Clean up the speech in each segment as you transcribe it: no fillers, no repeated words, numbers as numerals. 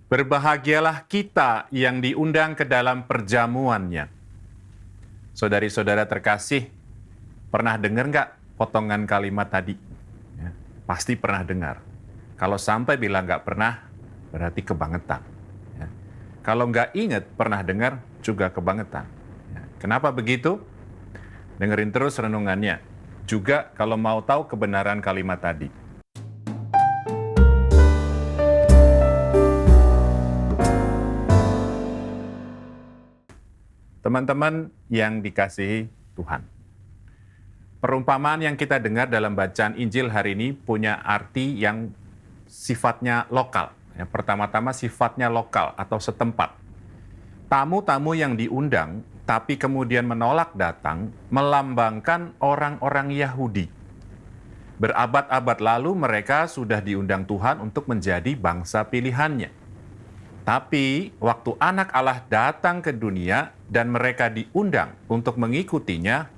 Berbahagialah kita yang diundang ke dalam perjamuannya. Saudari-saudara terkasih, pernah dengar nggak potongan kalimat tadi? Ya, pasti pernah dengar. Kalau sampai bilang nggak pernah, berarti kebangetan. Ya. Kalau nggak ingat pernah dengar, juga kebangetan. Ya. Kenapa begitu? Dengerin terus renungannya. Juga kalau mau tahu kebenaran kalimat tadi. Teman-teman yang dikasihi Tuhan. Perumpamaan yang kita dengar dalam bacaan Injil hari ini punya arti yang sifatnya lokal. Ya, pertama-tama sifatnya lokal atau setempat. Tamu-tamu yang diundang tapi kemudian menolak datang melambangkan orang-orang Yahudi. Berabad-abad lalu mereka sudah diundang Tuhan untuk menjadi bangsa pilihannya. Tapi waktu anak Allah datang ke dunia dan mereka diundang untuk mengikutinya,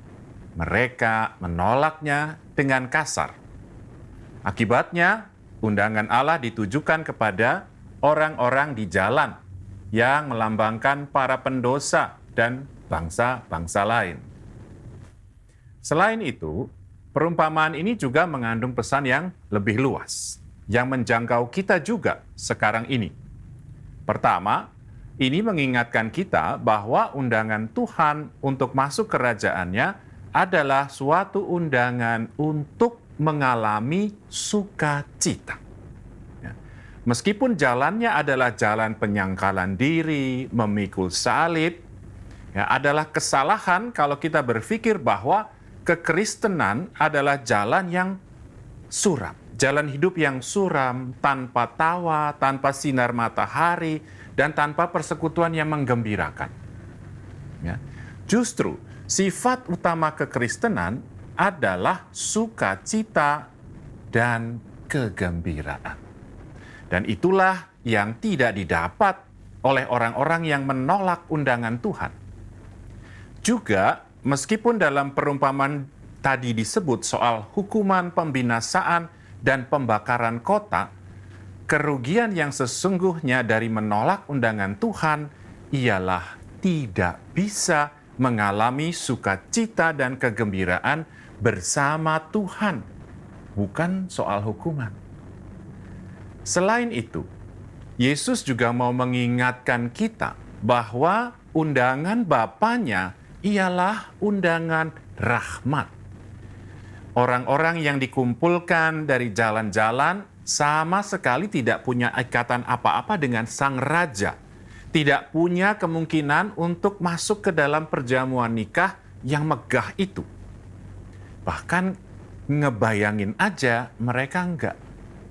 mereka menolaknya dengan kasar. Akibatnya, undangan Allah ditujukan kepada orang-orang di jalan yang melambangkan para pendosa dan bangsa-bangsa lain. Selain itu, perumpamaan ini juga mengandung pesan yang lebih luas, yang menjangkau kita juga sekarang ini. Pertama, ini mengingatkan kita bahwa undangan Tuhan untuk masuk kerajaannya adalah suatu undangan untuk mengalami sukacita. Ya. Meskipun jalannya adalah jalan penyangkalan diri, memikul salib, ya, adalah kesalahan kalau kita berpikir bahwa kekristenan adalah jalan yang suram. Jalan hidup yang suram, tanpa tawa, tanpa sinar matahari, dan tanpa persekutuan yang menggembirakan. Ya. Justru, sifat utama kekristenan adalah sukacita dan kegembiraan. Dan itulah yang tidak didapat oleh orang-orang yang menolak undangan Tuhan. Juga, meskipun dalam perumpamaan tadi disebut soal hukuman pembinasaan dan pembakaran kota, kerugian yang sesungguhnya dari menolak undangan Tuhan ialah tidak bisa mengalami sukacita dan kegembiraan bersama Tuhan, bukan soal hukuman. Selain itu, Yesus juga mau mengingatkan kita bahwa undangan Bapanya ialah undangan rahmat. Orang-orang yang dikumpulkan dari jalan-jalan sama sekali tidak punya ikatan apa-apa dengan Sang Raja. Tidak punya kemungkinan untuk masuk ke dalam perjamuan nikah yang megah itu. Bahkan ngebayangin aja mereka enggak.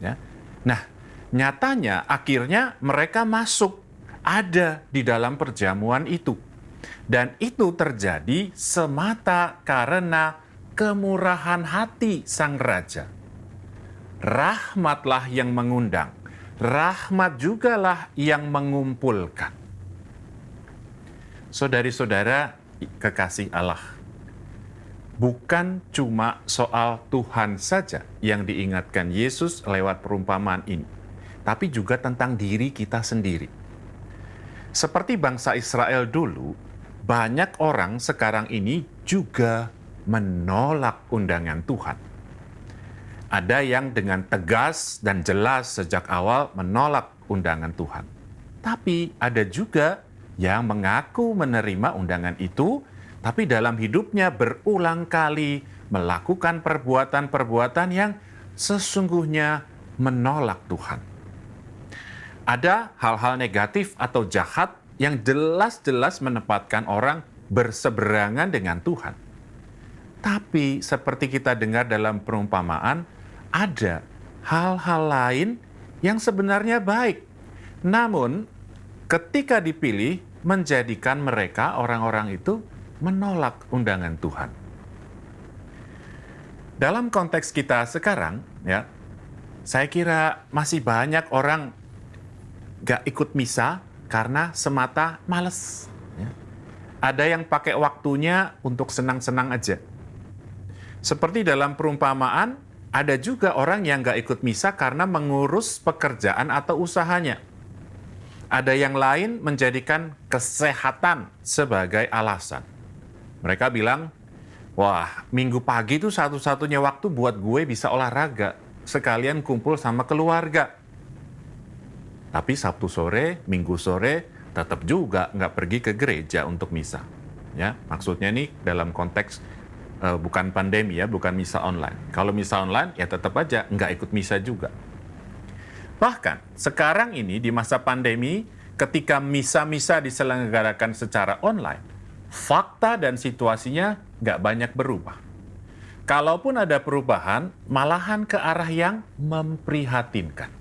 Ya. Nah, nyatanya akhirnya mereka masuk, ada di dalam perjamuan itu. Dan itu terjadi semata karena kemurahan hati Sang Raja. Rahmatlah yang mengundang, rahmat jugalah yang mengumpulkan. Saudari-saudara kekasih Allah, bukan cuma soal Tuhan saja yang diingatkan Yesus lewat perumpamaan ini, tapi juga tentang diri kita sendiri. Seperti bangsa Israel dulu, banyak orang sekarang ini juga menolak undangan Tuhan. Ada yang dengan tegas dan jelas sejak awal menolak undangan Tuhan. Tapi ada juga yang mengaku menerima undangan itu, tapi dalam hidupnya berulang kali melakukan perbuatan-perbuatan yang sesungguhnya menolak Tuhan. Ada hal-hal negatif atau jahat yang jelas-jelas menempatkan orang berseberangan dengan Tuhan. Tapi seperti kita dengar dalam perumpamaan, ada hal-hal lain yang sebenarnya baik. Namun, ketika dipilih, menjadikan mereka, orang-orang itu, menolak undangan Tuhan. Dalam konteks kita sekarang, ya, saya kira masih banyak orang gak ikut misa karena semata males. Ya. Ada yang pakai waktunya untuk senang-senang aja. Seperti dalam perumpamaan, ada juga orang yang gak ikut misa karena mengurus pekerjaan atau usahanya. Ada yang lain menjadikan kesehatan sebagai alasan. Mereka bilang, wah, minggu pagi itu satu-satunya waktu buat gue bisa olahraga, sekalian kumpul sama keluarga. Tapi Sabtu sore, Minggu sore, tetap juga nggak pergi ke gereja untuk misa. Ya, maksudnya nih dalam konteks bukan pandemi ya, bukan misa online. Kalau misa online ya tetap aja nggak ikut misa juga. Bahkan sekarang ini di masa pandemi, ketika misa-misa diselenggarakan secara online, fakta dan situasinya nggak banyak berubah. Kalaupun ada perubahan, malahan ke arah yang memprihatinkan.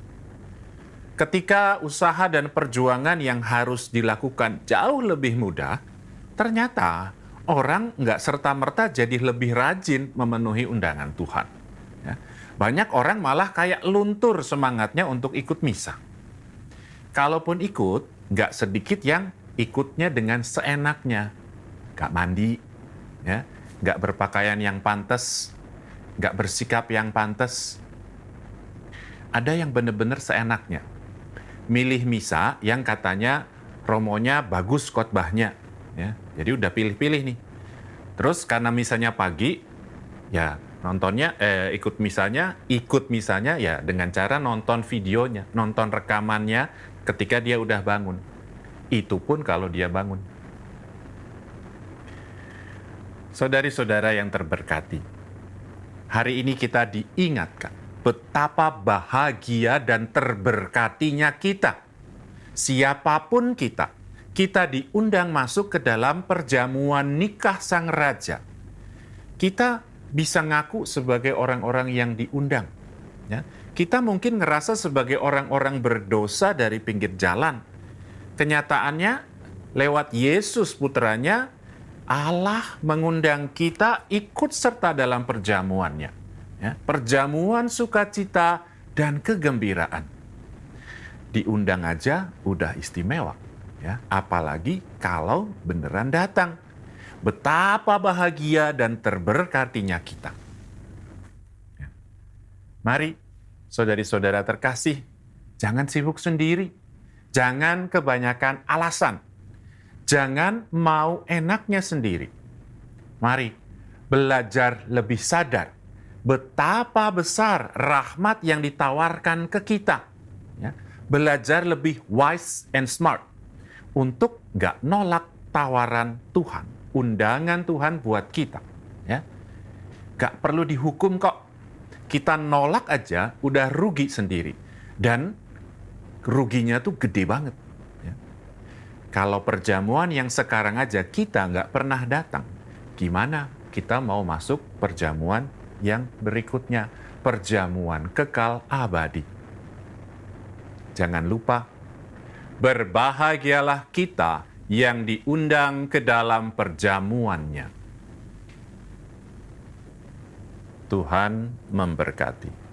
Ketika usaha dan perjuangan yang harus dilakukan jauh lebih mudah, ternyata orang nggak serta-merta jadi lebih rajin memenuhi undangan Tuhan. Ya. Banyak orang malah kayak luntur semangatnya untuk ikut misa. Kalaupun ikut, nggak sedikit yang ikutnya dengan seenaknya. Nggak mandi, ya, nggak berpakaian yang pantas, nggak bersikap yang pantas. Ada yang benar-benar seenaknya. Milih misa yang katanya romonya bagus khotbahnya. Ya. Jadi udah pilih-pilih nih. Terus karena misanya pagi, ya ikut misanya ya dengan cara nonton videonya, nonton rekamannya ketika dia udah bangun. Itu pun kalau dia bangun. Saudari-saudara yang terberkati, hari ini kita diingatkan betapa bahagia dan terberkatinya kita. Siapapun kita diundang masuk ke dalam perjamuan nikah Sang Raja. Kita bisa ngaku sebagai orang-orang yang diundang. Ya. Kita mungkin ngerasa sebagai orang-orang berdosa dari pinggir jalan. Kenyataannya, lewat Yesus putranya, Allah mengundang kita ikut serta dalam perjamuannya. Ya. Perjamuan sukacita dan kegembiraan. Diundang aja udah istimewa. Ya. Apalagi kalau beneran datang. Betapa bahagia dan terberkatinya kita. Ya. Mari, saudari-saudara terkasih, jangan sibuk sendiri. Jangan kebanyakan alasan. Jangan mau enaknya sendiri. Mari, belajar lebih sadar betapa besar rahmat yang ditawarkan ke kita. Ya. Belajar lebih wise and smart untuk nggak nolak tawaran Tuhan. Undangan Tuhan buat kita, ya, gak perlu dihukum kok. Kita nolak aja udah rugi sendiri, dan ruginya tuh gede banget. Ya. Kalau perjamuan yang sekarang aja kita nggak pernah datang, gimana kita mau masuk perjamuan yang berikutnya, perjamuan kekal abadi? Jangan lupa, berbahagialah kita yang diundang ke dalam perjamuannya. Tuhan memberkati.